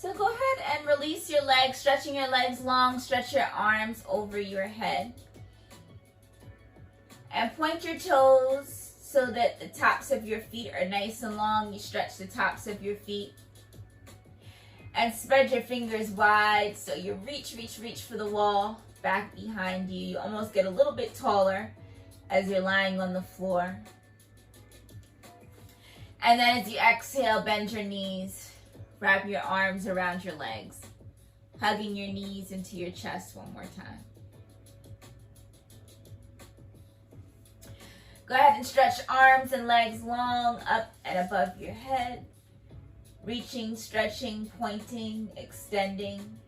So go ahead and release your legs, stretching your legs long, stretch your arms over your head. And point your toes so that the tops of your feet are nice and long. You stretch the tops of your feet. And spread your fingers wide so you reach for the wall back behind you. You almost get a little bit taller as you're lying on the floor. And then as you exhale, bend your knees. Wrap your arms around your legs, hugging your knees into your chest one more time. Go ahead and stretch arms and legs long up and above your head. Reaching, stretching, pointing, extending.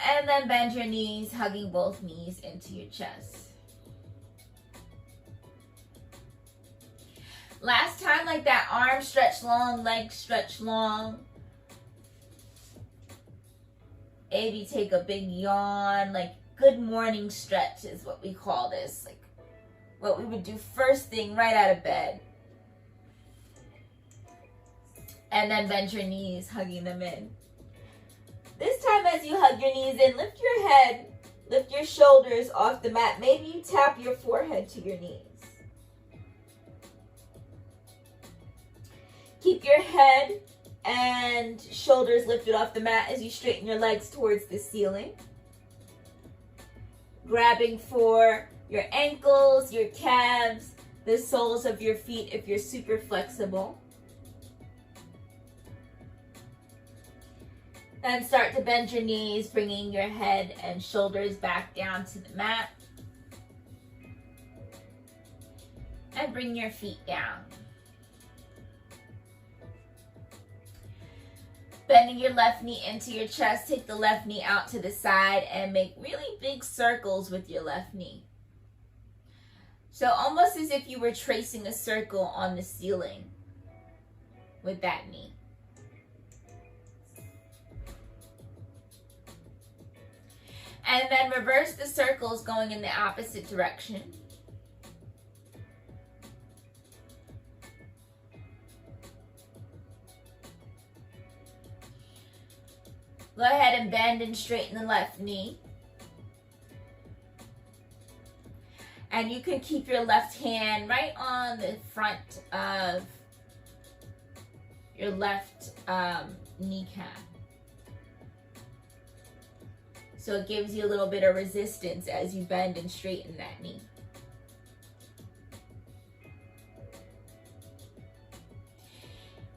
And then bend your knees, hugging both knees into your chest. Last time, like that, arms stretch long, legs stretch long. Maybe take a big yawn, like good morning stretch is what we call this. Like what we would do first thing right out of bed. And then bend your knees, hugging them in. This time as you hug your knees in, lift your head, lift your shoulders off the mat. Maybe you tap your forehead to your knees. Keep your head and shoulders lifted off the mat as you straighten your legs towards the ceiling. Grabbing for your ankles, your calves, the soles of your feet if you're super flexible. Then start to bend your knees, bringing your head and shoulders back down to the mat. And bring your feet down. Bending your left knee into your chest, take the left knee out to the side and make really big circles with your left knee. So almost as if you were tracing a circle on the ceiling with that knee. And then reverse the circles going in the opposite direction. Go ahead and bend and straighten the left knee. And you can keep your left hand right on the front of your left kneecap. So it gives you a little bit of resistance as you bend and straighten that knee.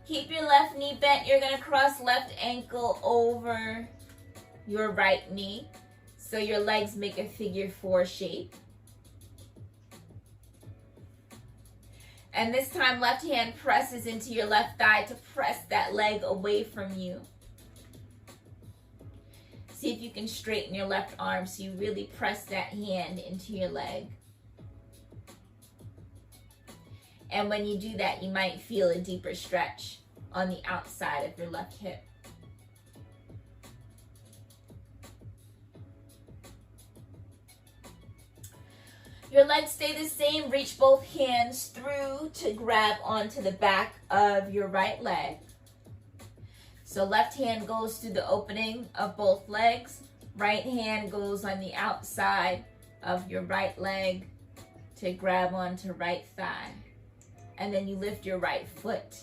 Keep your left knee bent. You're going to cross left ankle over your right knee. So your legs make a figure 4 shape. And this time, left hand presses into your left thigh to press that leg away from you. See if you can straighten your left arm so you really press that hand into your leg. And when you do that, you might feel a deeper stretch on the outside of your left hip. Your legs stay the same. Reach both hands through to grab onto the back of your right leg. So left hand goes through the opening of both legs. Right hand goes on the outside of your right leg to grab onto right thigh. And then you lift your right foot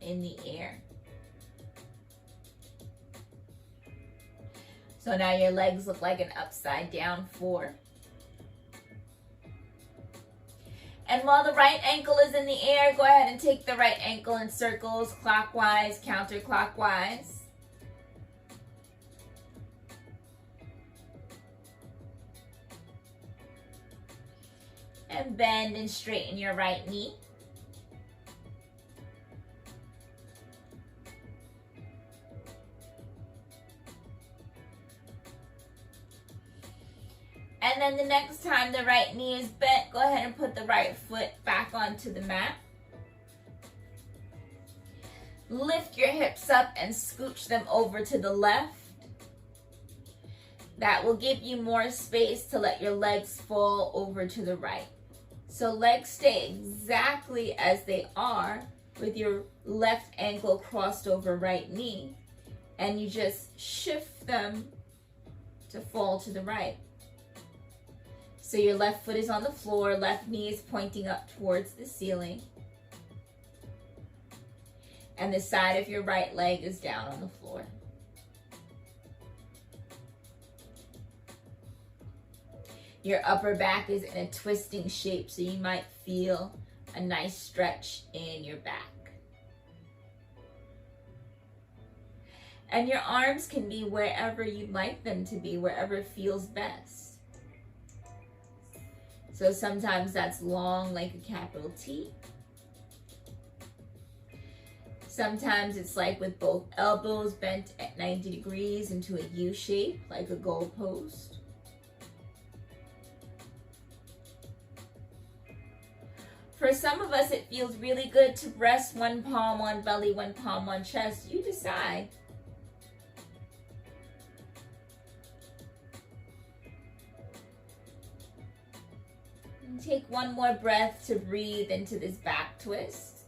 in the air. So now your legs look like an upside down 4. And while the right ankle is in the air, go ahead and take the right ankle in circles, clockwise, counterclockwise. And bend and straighten your right knee. And then the next time the right knee is bent, go ahead and put the right foot back onto the mat. Lift your hips up and scooch them over to the left. That will give you more space to let your legs fall over to the right. So legs stay exactly as they are, with your left ankle crossed over right knee, and you just shift them to fall to the right. So your left foot is on the floor, left knee is pointing up towards the ceiling, and the side of your right leg is down on the floor. Your upper back is in a twisting shape, so you might feel a nice stretch in your back. And your arms can be wherever you'd like them to be, wherever feels best. So sometimes that's long like a capital T. Sometimes it's like with both elbows bent at 90 degrees into a U shape, like a goalpost. For some of us, it feels really good to rest one palm on belly, one palm on chest. You decide. And take one more breath to breathe into this back twist.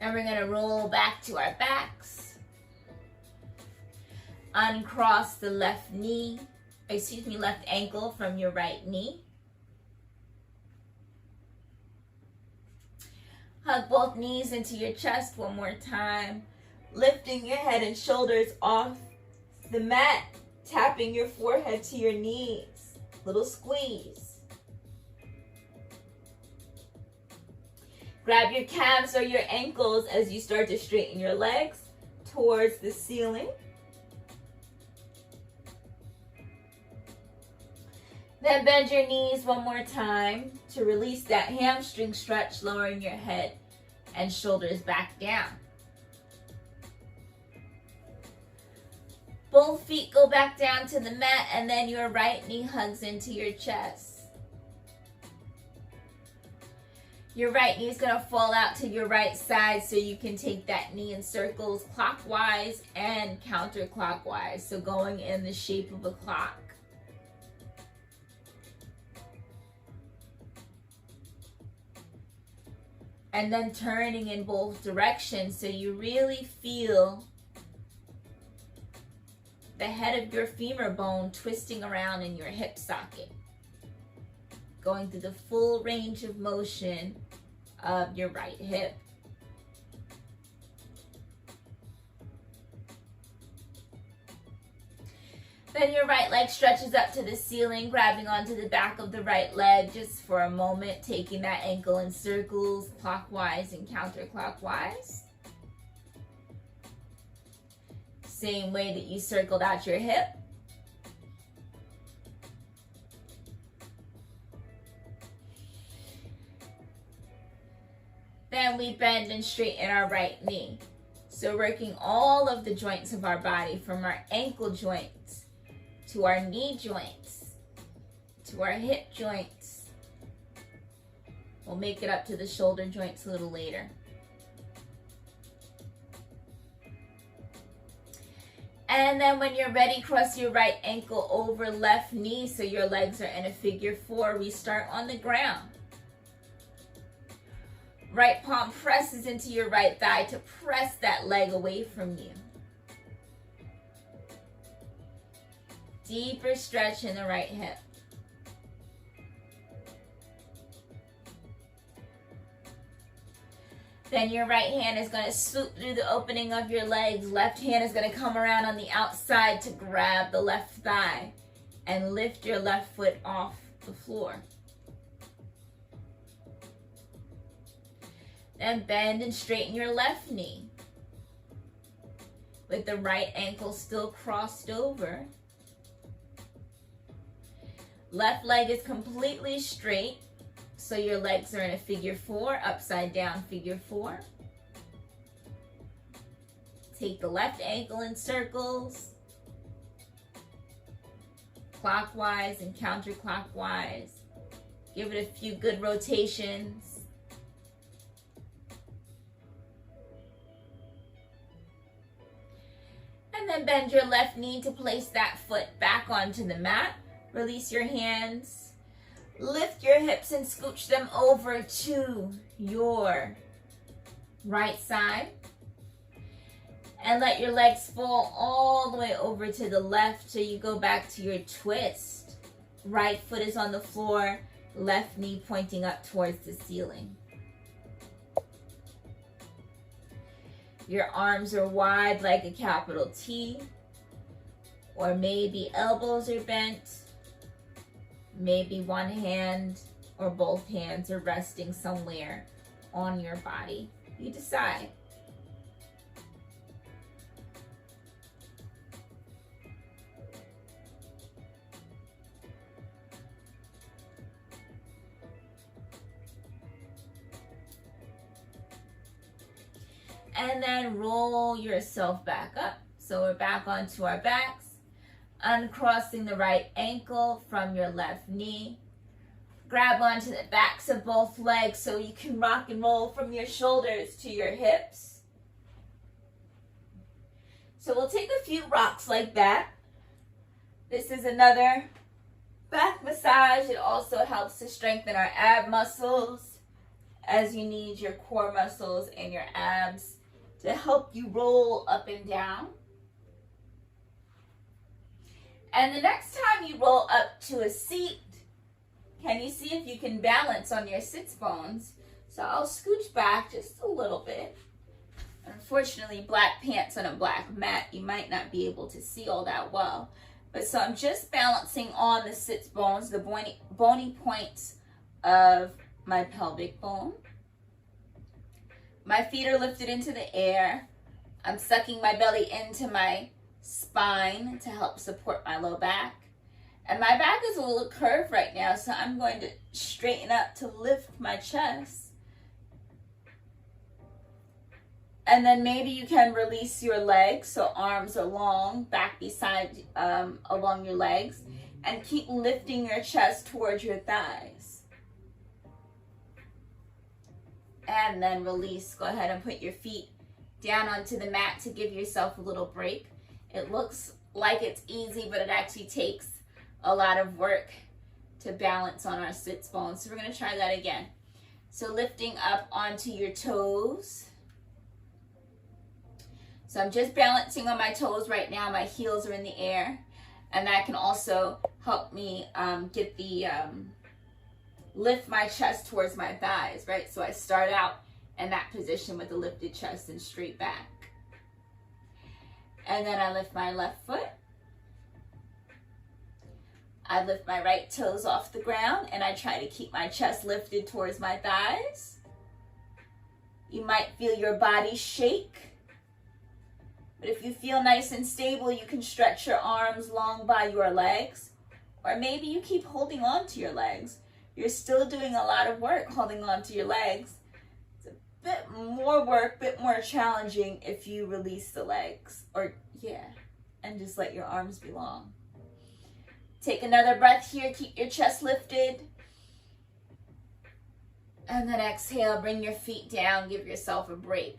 Now we're going to roll back to our backs. Uncross the left ankle from your right knee. Hug both knees into your chest one more time, lifting your head and shoulders off the mat, tapping your forehead to your knees. Little squeeze. Grab your calves or your ankles as you start to straighten your legs towards the ceiling. Then bend your knees one more time to release that hamstring stretch, lowering your head and shoulders back down. Both feet go back down to the mat, and then your right knee hugs into your chest. Your right knee is going to fall out to your right side, so you can take that knee in circles clockwise and counterclockwise, so going in the shape of a clock. And then turning in both directions, so you really feel the head of your femur bone twisting around in your hip socket, going through the full range of motion of your right hip. Then your right leg stretches up to the ceiling, grabbing onto the back of the right leg just for a moment, taking that ankle in circles, clockwise and counterclockwise. Same way that you circled out your hip. Then we bend and straighten our right knee. So working all of the joints of our body, from our ankle joints to our knee joints to our hip joints. We'll make it up to the shoulder joints a little later. And then when you're ready, cross your right ankle over left knee so your legs are in a figure four. We start on the ground. Right palm presses into your right thigh to press that leg away from you. Deeper stretch in the right hip. Then your right hand is going to swoop through the opening of your legs. Left hand is going to come around on the outside to grab the left thigh and lift your left foot off the floor. Then bend and straighten your left knee with the right ankle still crossed over. Left leg is completely straight, so your legs are in a figure four, upside down figure four. Take the left ankle in circles, clockwise and counterclockwise. Give it a few good rotations. And then bend your left knee to place that foot back onto the mat. Release your hands. Lift your hips and scooch them over to your right side. And let your legs fall all the way over to the left till you go back to your twist. Right foot is on the floor, left knee pointing up towards the ceiling. Your arms are wide like a capital T, or maybe elbows are bent. Maybe one hand or both hands are resting somewhere on your body. You decide. And then roll yourself back up. So we're back onto our backs. Uncrossing the right ankle from your left knee. Grab onto the backs of both legs so you can rock and roll from your shoulders to your hips. So we'll take a few rocks like that. This is another back massage. It also helps to strengthen our ab muscles, as you need your core muscles and your abs to help you roll up and down. And the next time you roll up to a seat, can you see if you can balance on your sits bones? So I'll scooch back just a little bit. Unfortunately, black pants on a black mat, you might not be able to see all that well. But so I'm just balancing on the sits bones, the bony points of my pelvic bone. My feet are lifted into the air. I'm sucking my belly into my spine to help support my low back. And my back is a little curved right now, so I'm going to straighten up to lift my chest. And then maybe you can release your legs, so arms are long, back beside, along your legs, and keep lifting your chest towards your thighs. And then release. Go ahead and put your feet down onto the mat to give yourself a little break. It looks like it's easy, but it actually takes a lot of work to balance on our sits bones. So we're going to try that again. So lifting up onto your toes. So I'm just balancing on my toes right now. My heels are in the air. And that can also help me get the lift my chest towards my thighs, right? So I start out in that position with a lifted chest and straight back. And then I lift my left foot. I lift my right toes off the ground and I try to keep my chest lifted towards my thighs. You might feel your body shake. But if you feel nice and stable, you can stretch your arms long by your legs. Or maybe you keep holding on to your legs. You're still doing a lot of work holding on to your legs. It's a bit more work, bit more challenging if you release the legs. And just let your arms be long. Take another breath here. Keep your chest lifted. And then exhale, bring your feet down. Give yourself a break.